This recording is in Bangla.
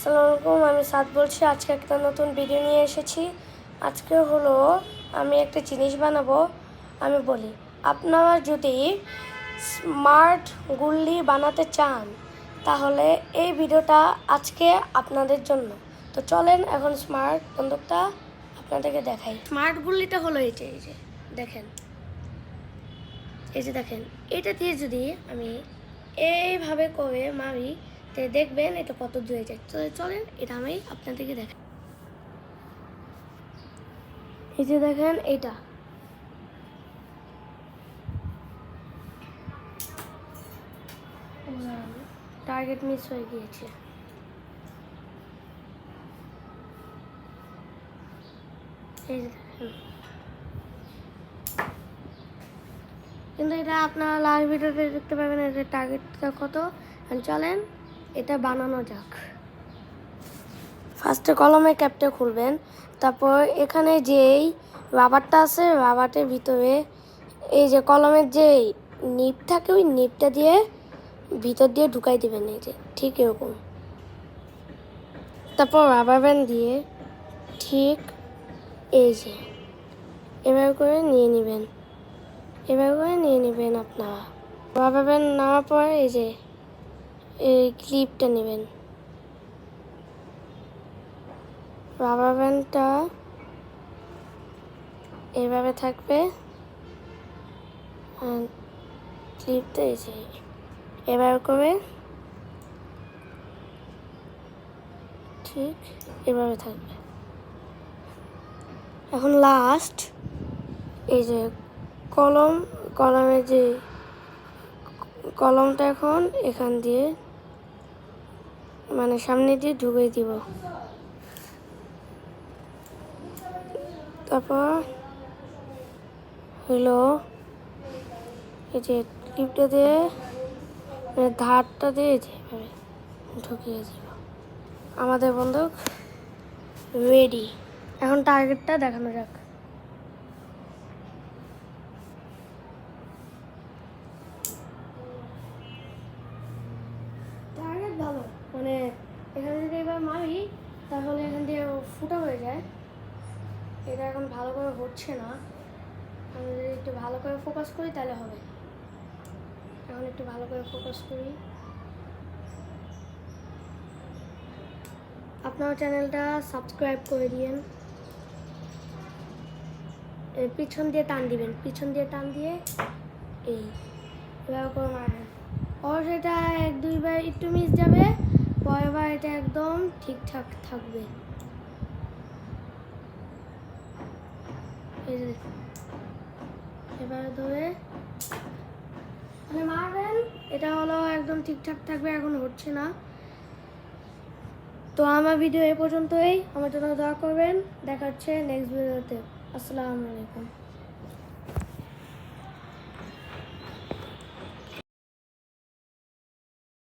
আসসালামু আলাইকুম, আমি সাদ বলছি। আজকে একটা নতুন ভিডিও নিয়ে এসেছি। আজকে হলো আমি একটা জিনিস বানাবো। আমি বলি, আপনারা যদি স্মার্ট গুল্লি বানাতে চান তাহলে এই ভিডিওটা আজকে আপনাদের জন্য। তো চলেন এখন স্মার্ট বন্দুকটা আপনাদেরকে দেখাই। স্মার্ট গুল্লিটা হলো এই যে দেখেন, দেখেন, এটা দিয়ে যদি আমি এইভাবে করে মারি তো দেখবেন এটা কত দূরে যায়। চলেন এটা আমি আপনাদেরকে দেখাই। এই যে দেখেন, এটা টার্গেট মিস হয়ে গিয়েছে। এই যে দেখেন, কিন্তু এটা আপনারা লাস্ট ভিডিওতে দেখতে পাবেন এটা টার্গেটটা কত। চলেন এটা বানানো যাক। ফার্স্টে কলমের ক্যাপটা খুলবেন, তারপর এখানে যেই রাবারটা আছে রাবারের ভিতরে এই যে কলমের যে নিপ থাকে ওই নিপটা দিয়ে ভিতর দিয়ে ঢুকাই দিবেন, এই যে ঠিক এরকম। তারপর রাবার ব্যান্ড দিয়ে ঠিক এই যে এবার করে নিয়ে নেবেন, আপনারা। রাবার ব্যান্ড নেওয়ার পর এই যে এই ক্লিপটা নেবেন। রাবার ব্যান্ডটা এইভাবে থাকবে, ক্লিপটা এই যে এবার করে ঠিক এভাবে থাকবে। এখন লাস্ট এই যে কলমের যে কলমটা এখন এখান দিয়ে মানে সামনে দিয়ে ঢুকিয়ে দিব। তারপর হলো এই যে ক্লিপটা দিয়ে ধারটা দিয়ে যেভাবে ঢুকিয়ে দিব। আমাদের বন্দুক রেডি। এখন টার্গেটটা দেখানো যাক। টার্গেট ভালো, মানে এখানে যদি এবার মারি তাহলে এখান দিয়ে ফুটা হয়ে যায়। এটা এখন ভালো করে হচ্ছে না, আমি যদি একটু ভালো করে ফোকাস করি তাহলে হবে। এখন একটু ভালো করে ফোকাস করি। আপনার চ্যানেলটা সাবস্ক্রাইব করে দিয়েন। পিছন দিয়ে টান দিবেন, পিছন দিয়ে টান দিয়ে এই এভাবে করে মারবেন। সেটা এক দুইবার একটু মিস যাবে, পরের বার এটা একদম ঠিকঠাক থাকবে। এবারে ধরে মারবেন, এটা হলো একদম ঠিকঠাক থাকবে। এখন হচ্ছে না। তো আমার ভিডিও এ পর্যন্তই। আমার জন্য দোয়া করবেন। দেখা হচ্ছে নেক্সট ভিডিওতে। আসসালামু আলাইকুম।